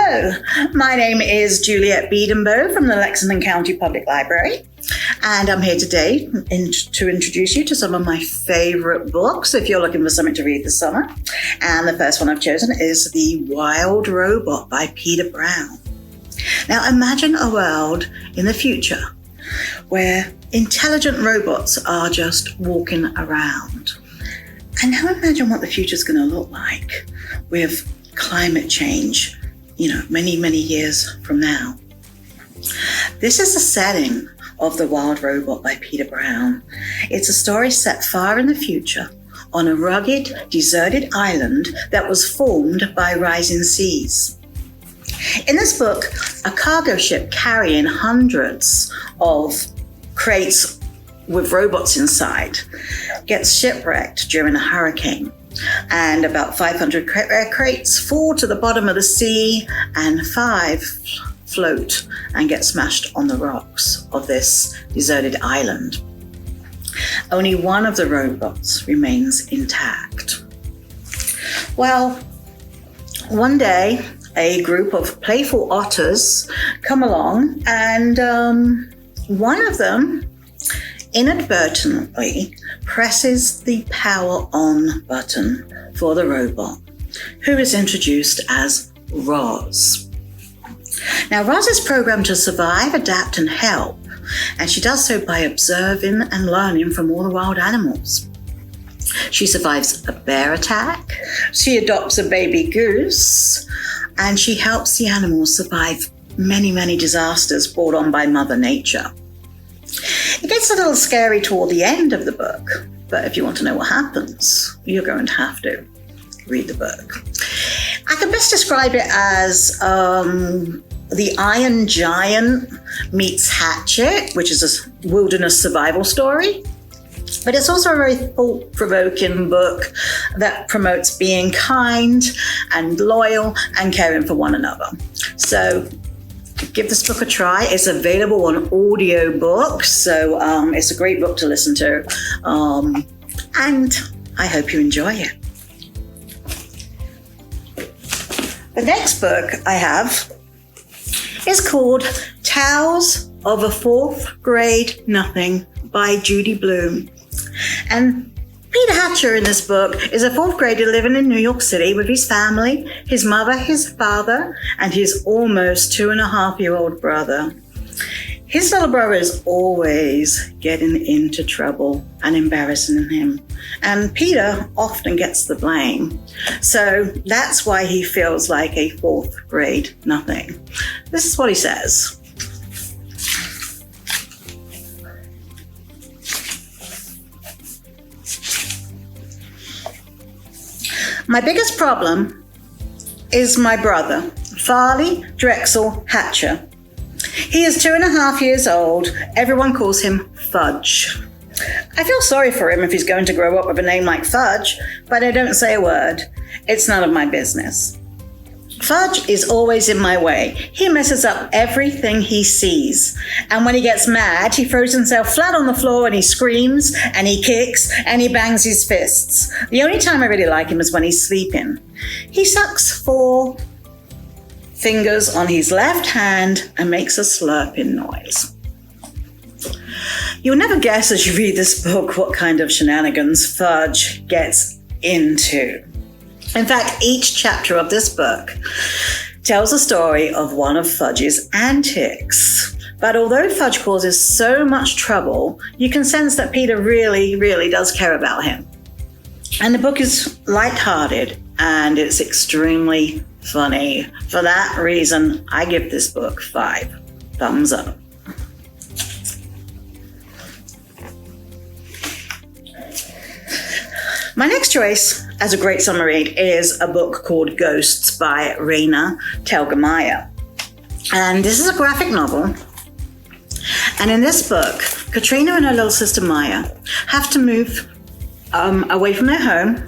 Hello, my name is Juliet Beedenbow from the Lexington County Public Library, and I'm here today to introduce you to some of my favorite books if you're looking for something to read this summer. And the first one I've chosen is The Wild Robot by Peter Brown. Now imagine a world in the future where intelligent robots are just walking around. And now imagine what the future's going to look like with climate change, many, many years from now. This is the setting of The Wild Robot by Peter Brown. It's a story set far in the future on a rugged, deserted island that was formed by rising seas. In this book, a cargo ship carrying hundreds of crates with robots inside gets shipwrecked during a hurricane. And about 500 crates fall to the bottom of the sea, and 5 float and get smashed on the rocks of this deserted island. Only one of the robots remains intact. Well, one day, a group of playful otters come along, and one of them inadvertently presses the power on button for the robot, who is introduced as Roz. Now, Roz is programmed to survive, adapt, and help, and she does so by observing and learning from all the wild animals. She survives a bear attack, she adopts a baby goose, and she helps the animals survive many, many disasters brought on by Mother Nature. It gets a little scary toward the end of the book, but if you want to know what happens, you're going to have to read the book. I can best describe it as the Iron Giant meets Hatchet, which is a wilderness survival story. But it's also a very thought-provoking book that promotes being kind and loyal and caring for one another. So give this book a try. It's available on audio so it's a great book to listen to. And I hope you enjoy it. The next book I have is called Tales of a Fourth Grade Nothing by Judy Blume. And Peter Hatcher in this book is a 4th grader living in New York City with his family, his mother, his father, and his almost 2.5-year-old brother. His little brother is always getting into trouble and embarrassing him, and Peter often gets the blame. So that's why he feels like a 4th grade nothing. This is what he says. My biggest problem is my brother, Farley Drexel Hatcher. He is 2.5 years old. Everyone calls him Fudge. I feel sorry for him if he's going to grow up with a name like Fudge, but I don't say a word. It's none of my business. Fudge is always in my way. He messes up everything he sees. And when he gets mad, he throws himself flat on the floor and he screams and he kicks and he bangs his fists. The only time I really like him is when he's sleeping. He sucks 4 fingers on his left hand and makes a slurping noise. You'll never guess as you read this book what kind of shenanigans Fudge gets into. In fact, each chapter of this book tells the story of one of Fudge's antics. But although Fudge causes so much trouble, you can sense that Peter really, really does care about him. And the book is lighthearted and it's extremely funny. For that reason, I give this book 5 thumbs up. My next choice as a great summer read is a book called Ghosts by Raina Telgemeier. And this is a graphic novel. And in this book, Katrina and her little sister Maya have to move away from their home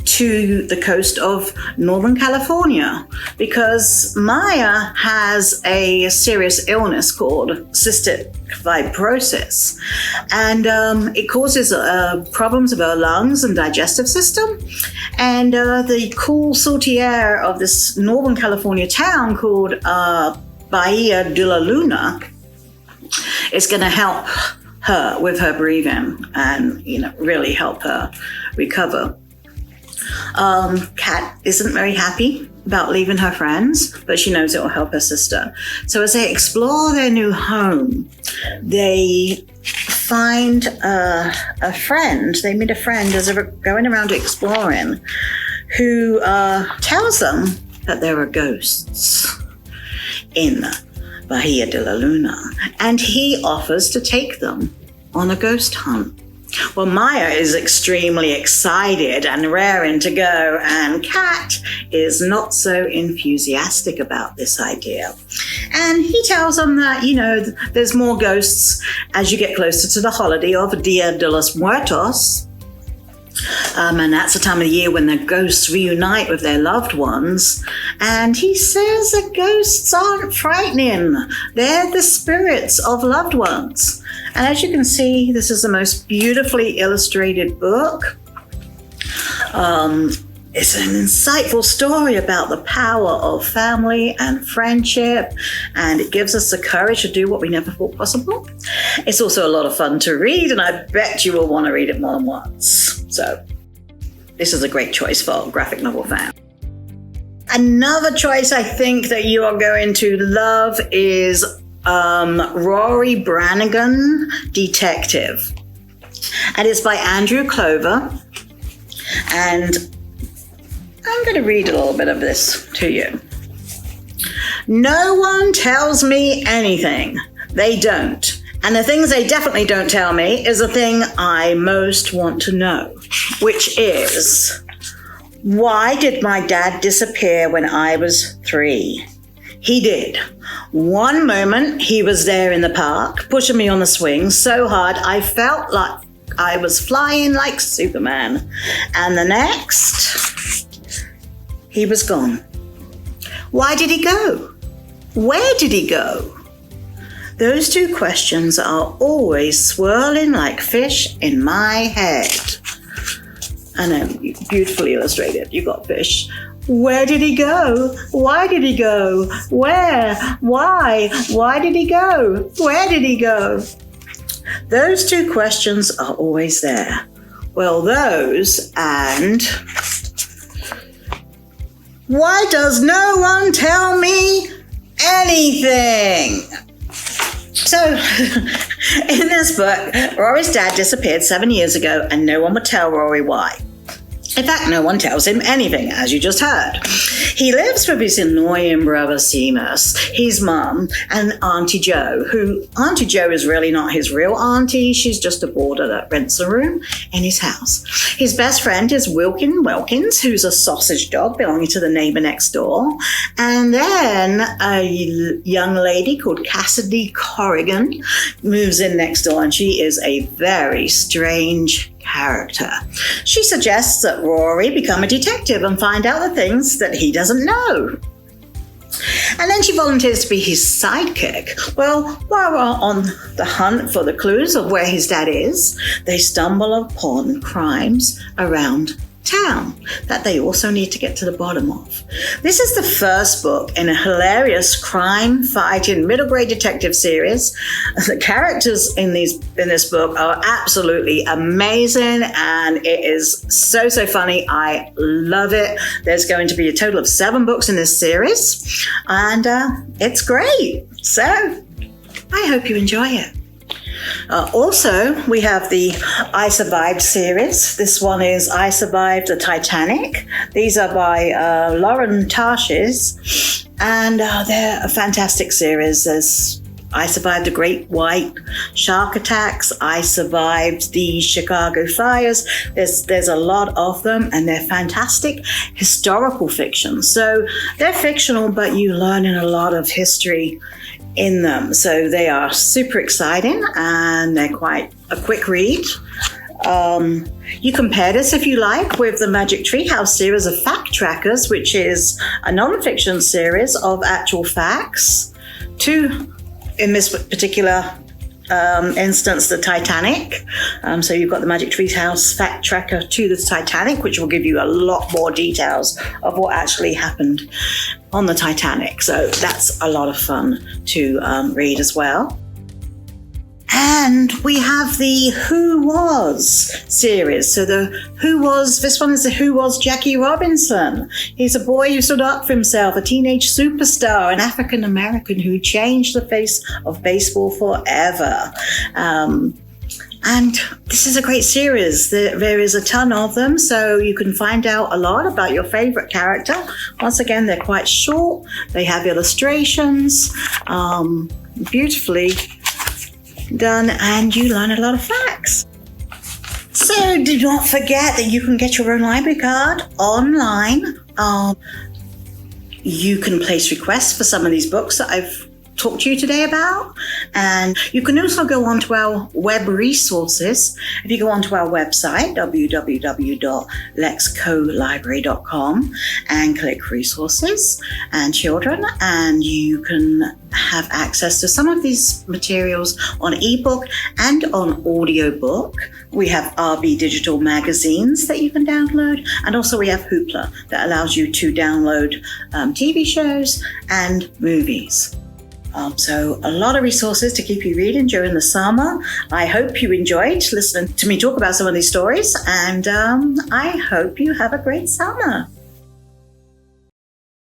to the coast of Northern California because Maya has a serious illness called cystic fibrosis, and it causes problems of her lungs and digestive system. And the cool, salty air of this Northern California town called Bahia de la Luna is going to help her with her breathing and, really help her recover. Kat isn't very happy about leaving her friends, but she knows it will help her sister. So as they explore their new home, they find a friend. They meet a friend as they're going around exploring who tells them that there are ghosts in Bahia de la Luna, and he offers to take them on a ghost hunt. Well, Maya is extremely excited and raring to go, and Kat is not so enthusiastic about this idea. And he tells them that, there's more ghosts as you get closer to the holiday of Dia de los Muertos. And that's the time of the year when the ghosts reunite with their loved ones. And he says that ghosts aren't frightening. They're the spirits of loved ones. And as you can see, this is the most beautifully illustrated book. It's an insightful story about the power of family and friendship, and it gives us the courage to do what we never thought possible. It's also a lot of fun to read, and I bet you will want to read it more than once. So this is a great choice for a graphic novel fan. Another choice I think that you are going to love is Rory Branagan, Detective. And it's by Andrew Clover. And I'm going to read a little bit of this to you. No one tells me anything. They don't. And the things they definitely don't tell me is the thing I most want to know, which is, why did my dad disappear when I was 3? He did. One moment he was there in the park, pushing me on the swing so hard I felt like I was flying like Superman. And the next, he was gone. Why did he go? Where did he go? Those two questions are always swirling like fish in my head. I know, beautifully illustrated. You got fish. Where did he go? Why did he go? Where? Why? Why did he go? Where did he go? Those two questions are always there. Well, those and why does no one tell me anything? So, in this book, Rory's dad disappeared 7 years ago and no one would tell Rory why. In fact, no one tells him anything, as you just heard. He lives with his annoying brother Seamus, his mum, and Auntie Jo, who Auntie Jo is really not his real auntie. She's just a boarder that rents a room in his house. His best friend is Wilkins, who's a sausage dog belonging to the neighbor next door. And then a young lady called Cassidy Corrigan moves in next door, and she is a very strange character. She suggests that Rory become a detective and find out the things that he doesn't know. And then she volunteers to be his sidekick. Well, while we're on the hunt for the clues of where his dad is, they stumble upon crimes around town that they also need to get to the bottom of. This is the first book in a hilarious crime-fighting middle-grade detective series. The characters in this book are absolutely amazing, and it is so funny. I love it. There's going to be a total of 7 books in this series, and it's great. So I hope you enjoy it. Also, we have the I Survived series. This one is I Survived the Titanic. These are by Lauren Tarshis, and they're a fantastic series. There's I Survived the Great White Shark Attacks. I Survived the Chicago Fires. There's a lot of them, and they're fantastic historical fiction. So they're fictional, but you learn a lot of history in them. So they are super exciting, and they're quite a quick read. You compare this, if you like, with the Magic Treehouse series of Fact Trackers, which is a non-fiction series of actual facts, to, in this particular instance, the Titanic. So you've got the Magic Treehouse Fact Tracker to the Titanic, which will give you a lot more details of what actually happened on the Titanic. So that's a lot of fun to read as well. And we have the Who Was series. So this one is the Who Was Jackie Robinson. He's a boy who stood up for himself, a teenage superstar, an African American who changed the face of baseball forever. And this is a great series. There is a ton of them, so you can find out a lot about your favorite character. Once again, they're quite short. They have illustrations, beautifully done, and you learn a lot of facts. So do not forget that you can get your own library card online. You can place requests for some of these books that I've talked to you today about, and you can also go onto our web resources. If you go onto our website, www.lexcolibrary.com, and click resources and children, and you can have access to some of these materials on ebook and on audiobook. We have RB digital magazines that you can download, and also we have Hoopla that allows you to download TV shows and movies. So a lot of resources to keep you reading during the summer. I hope you enjoyed listening to me talk about some of these stories, and I hope you have a great summer.